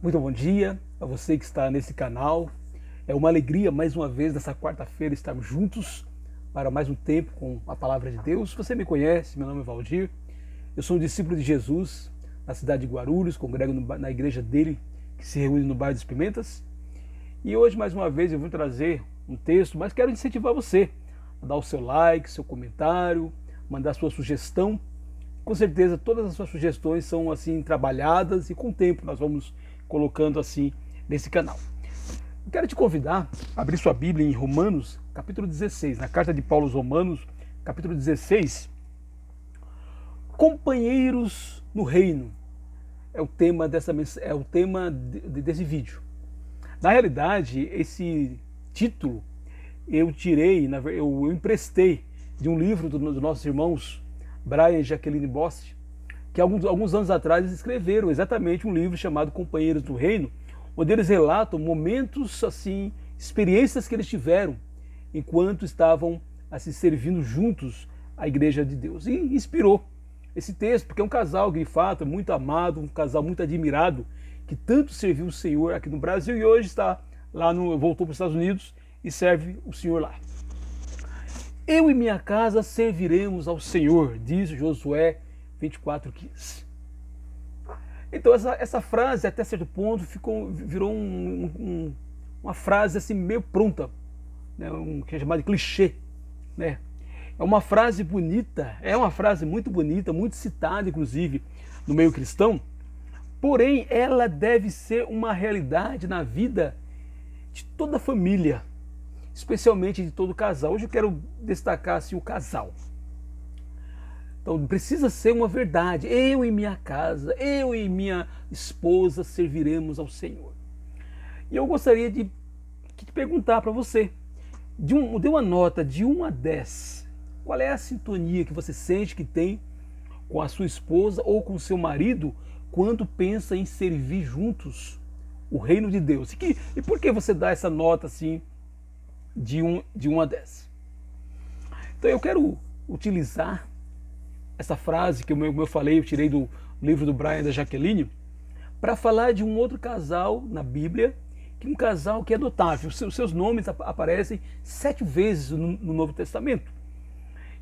Muito bom dia a você que está nesse canal. É uma alegria mais uma vez nessa quarta-feira estarmos juntos para mais um tempo com a palavra de Deus. Você me conhece, meu nome é Valdir. Eu sou um discípulo de Jesus na cidade de Guarulhos, congrego na igreja dele que se reúne no bairro das Pimentas. E hoje mais uma vez eu vou trazer um texto, mas quero incentivar você a dar o seu like, seu comentário, mandar sua sugestão. Com certeza todas as suas sugestões são assim trabalhadas e com o tempo nós vamos colocando assim nesse canal. Eu quero te convidar a abrir sua Bíblia em Romanos, capítulo 16, na carta de Paulo aos Romanos, capítulo 16. Companheiros no reino é o tema desse vídeo. Na realidade, esse título eu tirei, eu emprestei de um livro dos nossos irmãos Brian e Jacqueline Bost, que alguns anos atrás eles escreveram exatamente um livro chamado Companheiros do Reino, onde eles relatam momentos, assim, experiências que eles tiveram enquanto estavam assim, servindo juntos à Igreja de Deus. E inspirou esse texto, porque é um casal que de fato é muito amado, um casal muito admirado, que tanto serviu o Senhor aqui no Brasil e hoje está lá voltou para os Estados Unidos e serve o Senhor lá. Eu e minha casa serviremos ao Senhor, diz Josué 24:15. Então essa frase, até certo ponto, virou uma frase assim meio pronta, né? Que é chamado de clichê, né? É uma frase bonita, é uma frase muito bonita, muito citada, inclusive, no meio cristão, porém ela deve ser uma realidade na vida de toda a família, especialmente de todo casal. Hoje eu quero destacar assim, o casal. Então precisa ser uma verdade. Eu e minha casa, eu e minha esposa serviremos ao Senhor. E eu gostaria de te perguntar para você, dê uma nota de 1 a 10. Qual é a sintonia que você sente que tem com a sua esposa ou com o seu marido quando pensa em servir juntos o reino de Deus? E por que você dá essa nota assim de 1 a 10? Então eu quero utilizar essa frase que, como eu falei, eu tirei do livro do Brian e da Jacqueline, para falar de um outro casal na Bíblia, que um casal que é notável. Os seus nomes aparecem 7 vezes no Novo Testamento.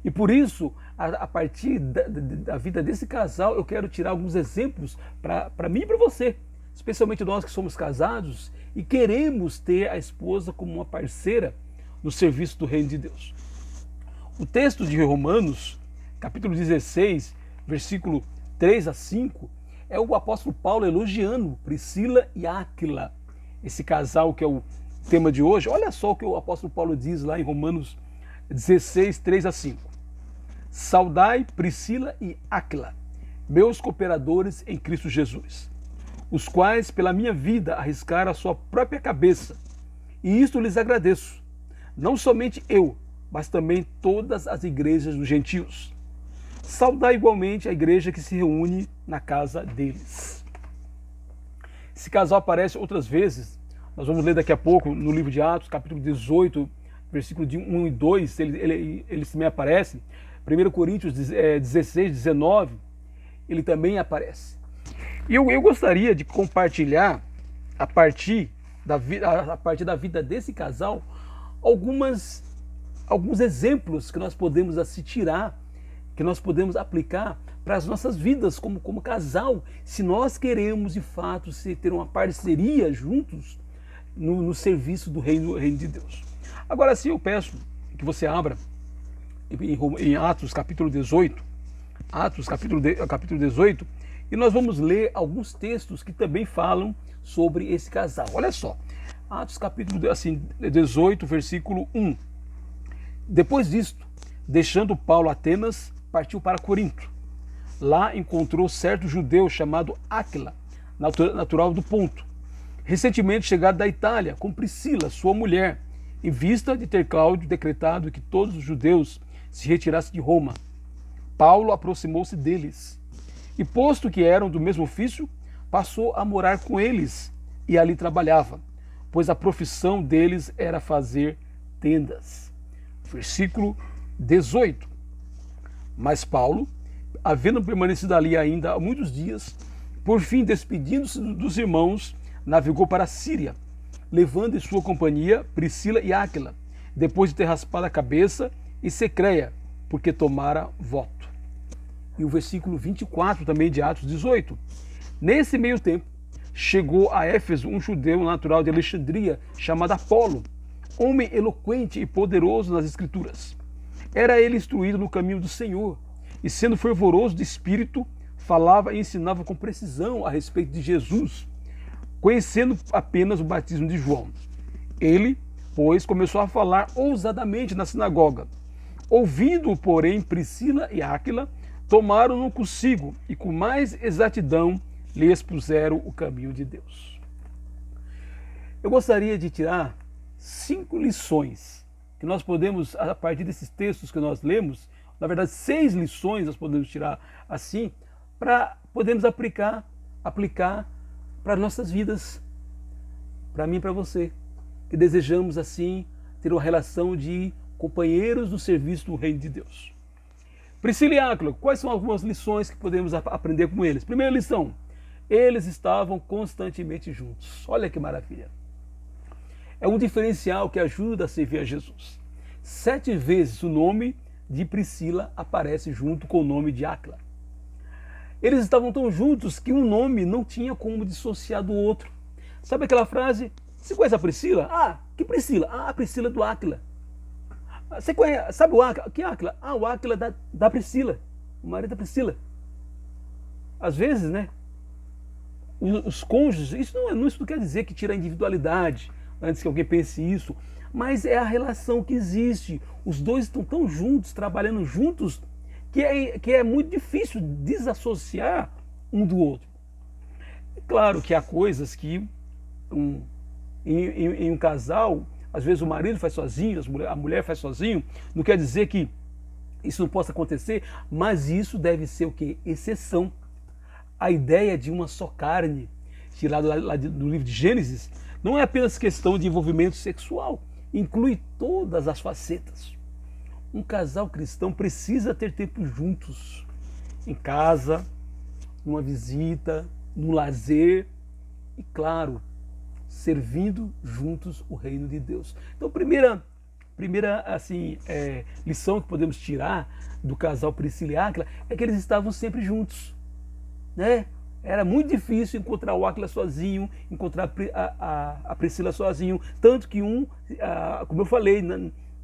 E por isso, a partir da vida desse casal, eu quero tirar alguns exemplos para mim e para você, especialmente nós que somos casados e queremos ter a esposa como uma parceira no serviço do reino de Deus. O texto de Romanos, capítulo 16, versículo 3 a 5, é o apóstolo Paulo elogiando Priscila e Áquila, esse casal que é o tema de hoje. Olha só o que o apóstolo Paulo diz lá em Romanos 16, 3 a 5. Saudai Priscila e Áquila, meus cooperadores em Cristo Jesus, os quais pela minha vida arriscaram a sua própria cabeça, e isto lhes agradeço, não somente eu, mas também todas as igrejas dos gentios. Saudai igualmente a igreja que se reúne na casa deles. Esse casal aparece outras vezes, nós vamos ler daqui a pouco no livro de Atos, capítulo 18, versículo de 1 e 2, ele também aparece. 1 Coríntios 16, 19, ele também aparece. E eu gostaria de compartilhar, a partir da vida desse casal, alguns exemplos que nós podemos assim, tirar, que nós podemos aplicar para as nossas vidas como casal, se nós queremos de fato ter uma parceria juntos no serviço do reino de Deus. Agora sim eu peço que você abra em Atos capítulo 18, capítulo 18, e nós vamos ler alguns textos que também falam sobre esse casal. Olha só, Atos capítulo 18, versículo 1. Depois disto, deixando Paulo Atenas, partiu para Corinto. Lá encontrou certo judeu chamado Áquila, natural do Ponto, recentemente chegado da Itália, com Priscila, sua mulher, em vista de ter Cláudio decretado que todos os judeus se retirassem de Roma. Paulo aproximou-se deles e, posto que eram do mesmo ofício, passou a morar com eles e ali trabalhava, pois a profissão deles era fazer tendas. Versículo 18. Mas Paulo, havendo permanecido ali ainda há muitos dias, por fim, despedindo-se dos irmãos, navegou para a Síria, levando em sua companhia Priscila e Áquila, depois de ter raspado a cabeça, e Secreia, porque tomara voto. E o versículo 24 também de Atos 18. Nesse meio tempo, chegou a Éfeso um judeu natural de Alexandria, chamado Apolo, homem eloquente e poderoso nas Escrituras. Era ele instruído no caminho do Senhor, e sendo fervoroso de espírito, falava e ensinava com precisão a respeito de Jesus, conhecendo apenas o batismo de João. Ele, pois, começou a falar ousadamente na sinagoga. Ouvindo, porém, Priscila e Áquila, tomaram-no consigo e com mais exatidão lhe expuseram o caminho de Deus. Eu gostaria de tirar 5 lições que nós podemos, a partir desses textos que nós lemos, na verdade 6 lições nós podemos tirar assim, para podermos aplicar para nossas vidas, para mim e para você, que desejamos assim ter uma relação de companheiros no serviço do reino de Deus. Priscila e Áquila, quais são algumas lições que podemos aprender com eles? Primeira lição, eles estavam constantemente juntos. Olha que maravilha. É um diferencial que ajuda a servir a Jesus. 7 vezes o nome de Priscila aparece junto com o nome de Áquila. Eles estavam tão juntos que um nome não tinha como dissociar do outro. Sabe aquela frase? Você conhece a Priscila? Ah, que Priscila? Ah, a Priscila do Áquila. Você conhece, sabe o Áquila? Que Áquila? Ah, o Áquila da Priscila, o marido da Priscila. Às vezes, né? Os cônjuges, isso não quer dizer que tira a individualidade, antes que alguém pense isso, mas é a relação que existe. Os dois estão tão juntos, trabalhando juntos, que é muito difícil desassociar um do outro. É claro que há coisas que em um casal, às vezes o marido faz sozinho, a mulher faz sozinho, não quer dizer que isso não possa acontecer, mas isso deve ser o quê? Exceção. A ideia de uma só carne, tirada lá do livro de Gênesis, não é apenas questão de envolvimento sexual, inclui todas as facetas. Um casal cristão precisa ter tempo juntos, em casa, numa visita, no lazer e, claro, servindo juntos o reino de Deus. Então, primeira assim, lição que podemos tirar do casal Priscila e Áquila é que eles estavam sempre juntos, né? Era muito difícil encontrar o Áquila sozinho, encontrar a Priscila sozinho, tanto que como eu falei,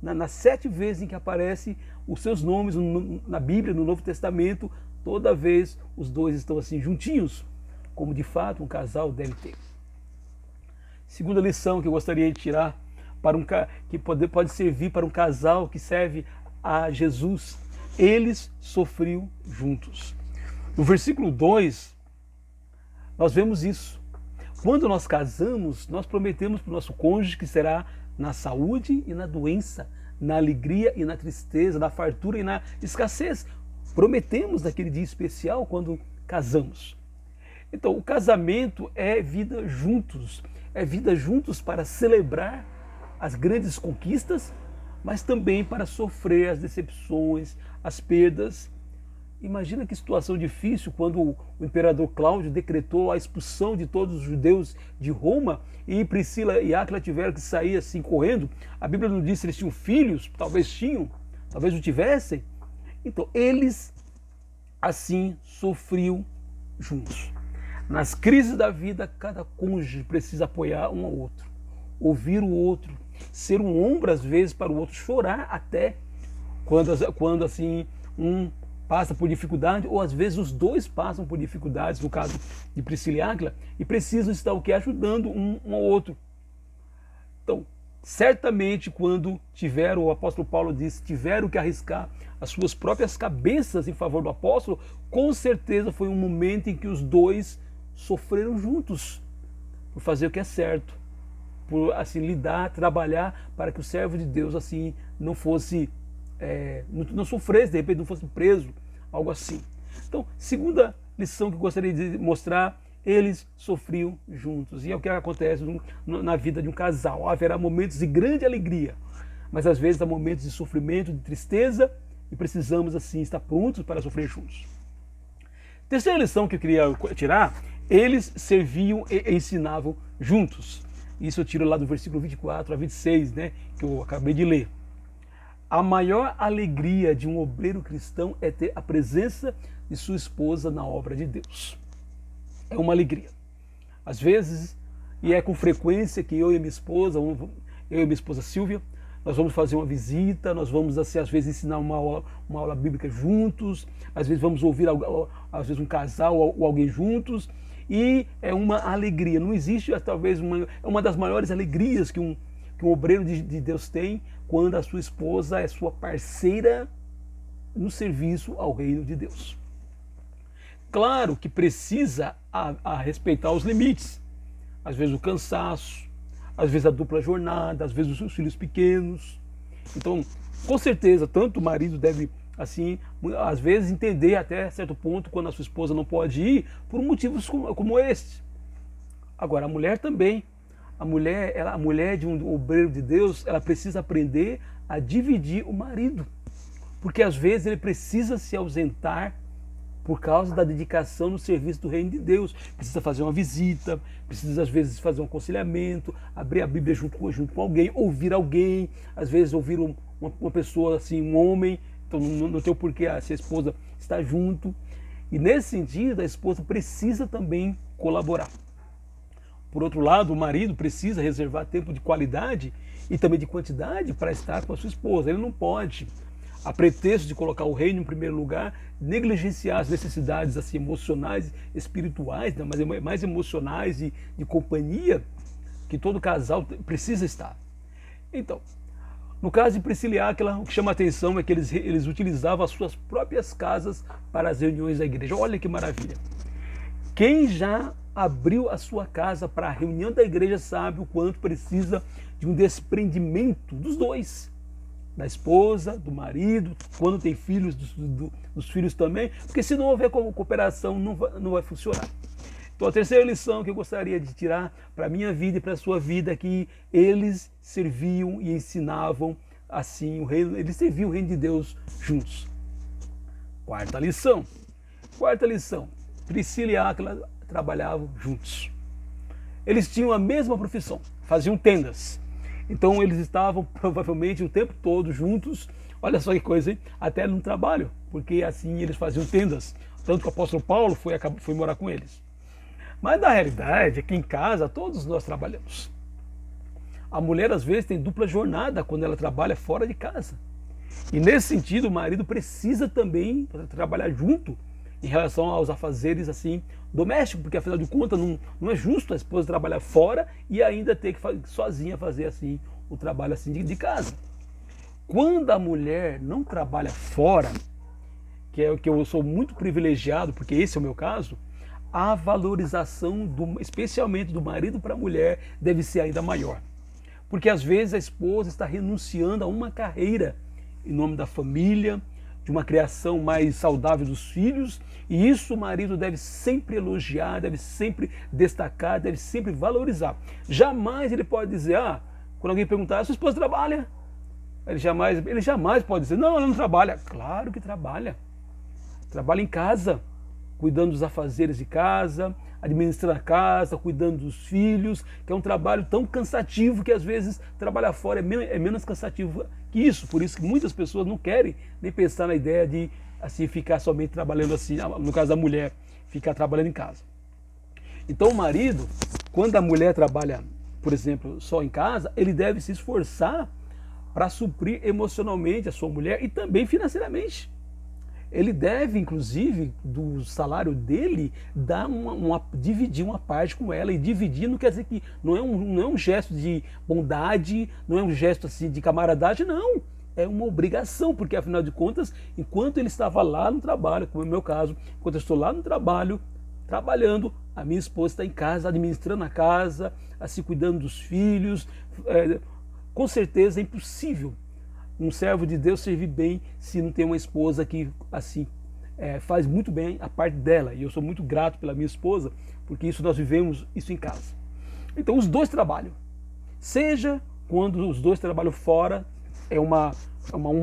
nas 7 vezes em que aparecem os seus nomes na Bíblia, no Novo Testamento, toda vez os dois estão assim juntinhos, como de fato um casal deve ter. Segunda lição que eu gostaria de tirar, que pode servir para um casal que serve a Jesus, eles sofriam juntos. No versículo 2, nós vemos isso. Quando nós casamos, nós prometemos para o nosso cônjuge que será na saúde e na doença, na alegria e na tristeza, na fartura e na escassez. Prometemos naquele dia especial quando casamos. Então, o casamento é vida juntos para celebrar as grandes conquistas, mas também para sofrer as decepções, as perdas. Imagina que situação difícil quando o imperador Cláudio decretou a expulsão de todos os judeus de Roma e Priscila e Áquila tiveram que sair assim correndo. A Bíblia não diz se eles tinham filhos, talvez não tivessem. Então, eles assim sofriam juntos. Nas crises da vida, cada cônjuge precisa apoiar um ao outro, ouvir o outro, ser um ombro às vezes para o outro, chorar até quando assim um passa por dificuldade, ou às vezes os dois passam por dificuldades, no caso de Priscila e Áquila, e precisam estar o quê? Ajudando um ao outro. Então, certamente quando o apóstolo Paulo disse, tiveram que arriscar as suas próprias cabeças em favor do apóstolo, com certeza foi um momento em que os dois sofreram juntos, por fazer o que é certo, por assim lidar, trabalhar para que o servo de Deus assim não fosse não sofresse, de repente não fosse preso, algo assim. Então, segunda lição que eu gostaria de mostrar, eles sofriam juntos. E é o que acontece na vida de um casal. Haverá momentos de grande alegria, mas às vezes há momentos de sofrimento, de tristeza, e precisamos assim estar prontos para sofrer juntos. Terceira lição que eu queria tirar Eles serviam e ensinavam juntos. Isso eu tiro lá do versículo 24 a 26, né, que eu acabei de ler. A maior alegria de um obreiro cristão é ter a presença de sua esposa na obra de Deus. É uma alegria. Às vezes, e é com frequência que eu e minha esposa Silvia, nós vamos fazer uma visita, nós vamos, assim, às vezes, ensinar uma aula bíblica juntos, às vezes vamos ouvir, às vezes, um casal ou alguém juntos, e é uma alegria. Não existe, talvez, é uma das maiores alegrias que um obreiro de Deus tem quando a sua esposa é sua parceira no serviço ao reino de Deus. Claro que precisa a respeitar os limites. Às vezes o cansaço, às vezes a dupla jornada, às vezes os filhos pequenos. Então, com certeza, tanto o marido deve, assim, às vezes entender até certo ponto quando a sua esposa não pode ir por motivos como este. Agora, a mulher também. A mulher de um obreiro de Deus, ela precisa aprender a dividir o marido. Porque às vezes ele precisa se ausentar por causa da dedicação no serviço do reino de Deus. Precisa fazer uma visita, precisa às vezes fazer um aconselhamento, abrir a Bíblia junto com alguém, ouvir alguém, às vezes ouvir uma pessoa assim, um homem, então não tem o porquê se a esposa está junto. E nesse sentido, a esposa precisa também colaborar. Por outro lado, o marido precisa reservar tempo de qualidade e também de quantidade para estar com a sua esposa. Ele não pode, a pretexto de colocar o reino em primeiro lugar, negligenciar as necessidades assim, emocionais, espirituais, né, mas mais emocionais e de companhia que todo casal precisa estar. Então, no caso de Priscila e Áquila, o que chama a atenção é que eles utilizavam as suas próprias casas para as reuniões da igreja. Olha que maravilha! Quem já abriu a sua casa para a reunião da igreja sabe o quanto precisa de um desprendimento dos dois, da esposa, do marido, quando tem filhos, dos filhos também, porque se não houver cooperação não vai funcionar. Então a terceira lição que eu gostaria de tirar para a minha vida e para a sua vida é que eles serviam e ensinavam assim o reino, eles serviam o reino de Deus juntos. Quarta lição, Priscila e Áquila trabalhavam juntos. Eles tinham a mesma profissão, faziam tendas. Então eles estavam provavelmente o tempo todo juntos, olha só que coisa, hein? Até no trabalho, porque assim eles faziam tendas. Tanto que o apóstolo Paulo foi morar com eles. Mas na realidade é que em casa todos nós trabalhamos. A mulher às vezes tem dupla jornada quando ela trabalha fora de casa. E nesse sentido o marido precisa também trabalhar junto em relação aos afazeres assim domésticos, porque afinal de contas não é justo a esposa trabalhar fora e ainda ter que sozinha fazer assim o trabalho assim de casa. Quando a mulher não trabalha fora, que é o que eu sou muito privilegiado, porque esse é o meu caso, a valorização especialmente do marido para a mulher deve ser ainda maior. Porque às vezes a esposa está renunciando a uma carreira em nome da família, de uma criação mais saudável dos filhos, e isso o marido deve sempre elogiar, deve sempre destacar, deve sempre valorizar. Jamais ele pode dizer, quando alguém perguntar, sua esposa trabalha? Ele jamais pode dizer, não, ela não trabalha. Claro que trabalha. Trabalha em casa, cuidando dos afazeres de casa, administrando a casa, cuidando dos filhos, que é um trabalho tão cansativo que às vezes trabalhar fora é menos cansativo que isso. Por isso que muitas pessoas não querem nem pensar na ideia de assim ficar somente trabalhando assim, no caso da mulher, ficar trabalhando em casa. Então o marido, quando a mulher trabalha, por exemplo, só em casa, ele deve se esforçar para suprir emocionalmente a sua mulher e também financeiramente. Ele deve, inclusive, do salário dele, dividir uma parte com ela. E dividir não quer dizer que não é um gesto de bondade, não é um gesto assim, de camaradagem, não. É uma obrigação, porque afinal de contas, enquanto ele estava lá no trabalho, como é o meu caso, enquanto eu estou lá no trabalho, trabalhando, a minha esposa está em casa, administrando a casa, assim, cuidando dos filhos. Com certeza é impossível um servo de Deus servir bem se não tem uma esposa que assim faz muito bem a parte dela. E eu sou muito grato pela minha esposa, porque nós vivemos isso em casa. Então os dois trabalham. Seja quando os dois trabalham fora, é uma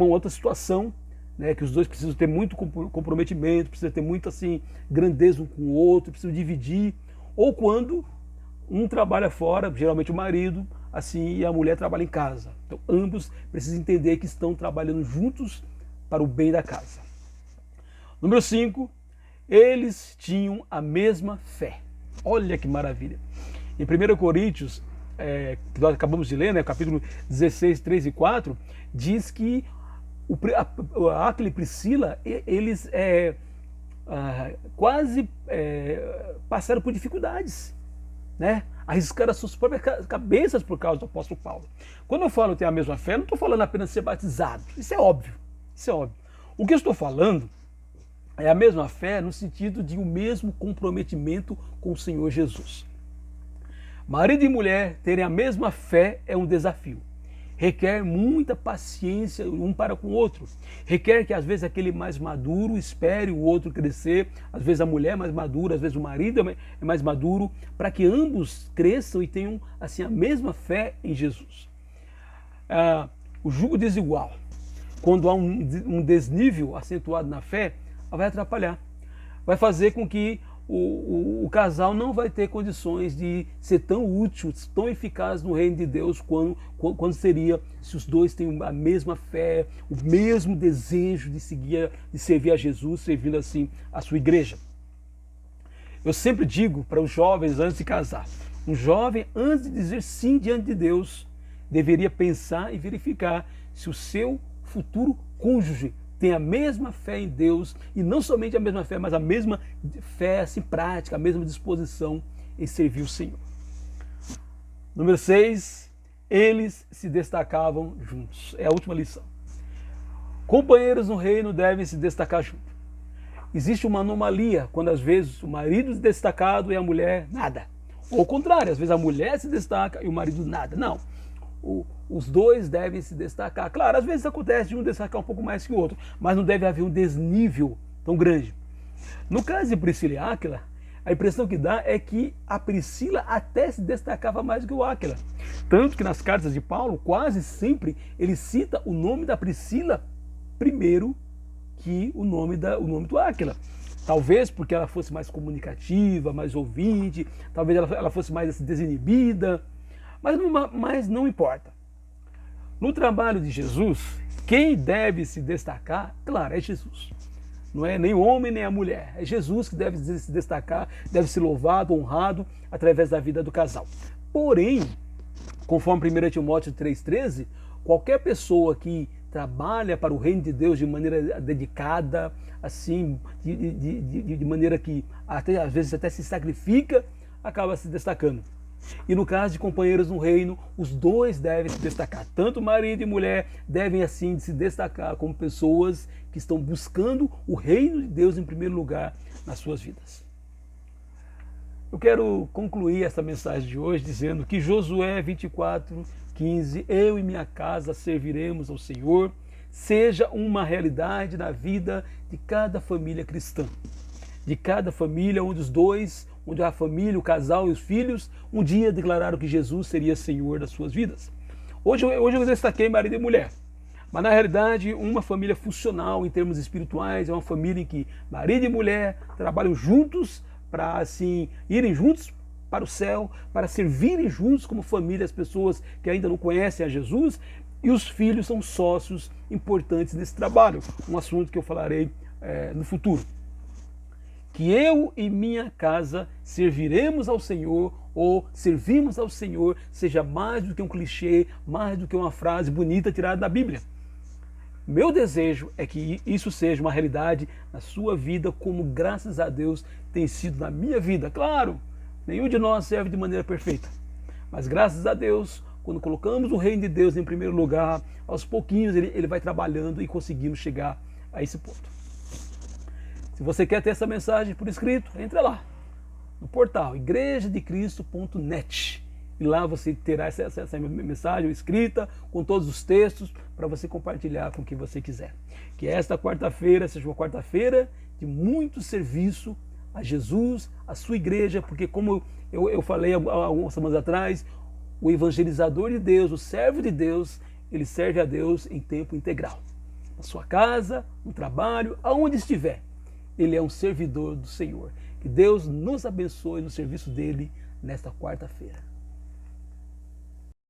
outra situação, né, que os dois precisam ter muito comprometimento, precisam ter muito assim grandeza um com o outro, precisam dividir. ou quando um trabalha fora, geralmente o marido, assim, e a mulher trabalha em casa. Então ambos precisam entender que estão trabalhando juntos para o bem da casa. Número 5, eles tinham a mesma fé. Olha que maravilha. Em 1 Coríntios, que nós acabamos de ler, né, capítulo 16, 3 e 4, diz que Áquila e Priscila, eles quase passaram por dificuldades, né? Arriscaram as suas próprias cabeças por causa do apóstolo Paulo. Quando eu falo ter a mesma fé, não estou falando apenas de ser batizado. Isso é óbvio. Isso é óbvio. O que eu estou falando é a mesma fé no sentido de o mesmo comprometimento com o Senhor Jesus. Marido e mulher terem a mesma fé é um desafio. Requer muita paciência um para com o outro. Requer que às vezes aquele mais maduro espere o outro crescer, às vezes a mulher é mais madura, às vezes o marido é mais maduro, para que ambos cresçam e tenham assim a mesma fé em Jesus. O jugo desigual, quando há um desnível acentuado na fé, vai atrapalhar. Vai fazer com que o casal não vai ter condições de ser tão útil, tão eficaz no reino de Deus quando seria se os dois têm a mesma fé, o mesmo desejo de servir a Jesus, servindo assim a sua igreja. Eu sempre digo para os jovens antes de casar, um jovem antes de dizer sim diante de Deus, deveria pensar e verificar se o seu futuro cônjuge tem a mesma fé em Deus, e não somente a mesma fé, mas a mesma fé assim, prática, a mesma disposição em servir o Senhor. Número 6, eles se destacavam juntos. É a última lição. Companheiros no reino devem se destacar juntos. Existe uma anomalia quando às vezes o marido é destacado e a mulher nada. Ou ao contrário, às vezes a mulher se destaca e o marido nada. Não. Os dois devem se destacar. Claro, às vezes acontece de um destacar um pouco mais que o outro, mas não deve haver um desnível tão grande. No caso de Priscila e Áquila, a impressão que dá é que a Priscila até se destacava mais do que o Áquila. Tanto que nas cartas de Paulo, quase sempre, ele cita o nome da Priscila primeiro que o nome do Áquila. Talvez porque ela fosse mais comunicativa, mais ouvinte, talvez ela fosse mais assim, desinibida, mas não importa. No trabalho de Jesus, quem deve se destacar, claro, é Jesus. Não é nem o homem nem a mulher. É Jesus que deve se destacar, deve ser louvado, honrado através da vida do casal. Porém, conforme 1 Timóteo 3,13, qualquer pessoa que trabalha para o reino de Deus de maneira dedicada, assim, de maneira que até, às vezes até se sacrifica, acaba se destacando. E no caso de companheiros no reino, os dois devem se destacar. Tanto marido e mulher devem assim se destacar como pessoas que estão buscando o reino de Deus em primeiro lugar nas suas vidas. Eu quero concluir essa mensagem de hoje dizendo que Josué 24:15, eu e minha casa serviremos ao Senhor, seja uma realidade na vida de cada família cristã. De cada família onde a família, o casal e os filhos um dia declararam que Jesus seria Senhor das suas vidas. Hoje eu destaquei marido e mulher, mas na realidade uma família funcional em termos espirituais é uma família em que marido e mulher trabalham juntos para assim irem juntos para o céu, para servirem juntos como família as pessoas que ainda não conhecem a Jesus, e os filhos são sócios importantes nesse trabalho, um assunto que eu falarei no futuro. Que eu e minha casa serviremos ao Senhor, ou servimos ao Senhor, seja mais do que um clichê, mais do que uma frase bonita tirada da Bíblia. Meu desejo é que isso seja uma realidade na sua vida, como graças a Deus tem sido na minha vida. Claro, nenhum de nós serve de maneira perfeita, mas graças a Deus, quando colocamos o reino de Deus em primeiro lugar, aos pouquinhos ele vai trabalhando e conseguimos chegar a esse ponto. Se você quer ter essa mensagem por escrito, entra lá no portal igrejadecristo.net e lá você terá essa mensagem escrita com todos os textos para você compartilhar com quem você quiser. Que esta quarta-feira seja uma quarta-feira de muito serviço a Jesus, a sua igreja, porque como eu falei algumas semanas atrás, o evangelizador de Deus, o servo de Deus, ele serve a Deus em tempo integral. Na sua casa, no trabalho, aonde estiver. ele é um servidor do Senhor. Que Deus nos abençoe no serviço dele nesta quarta-feira.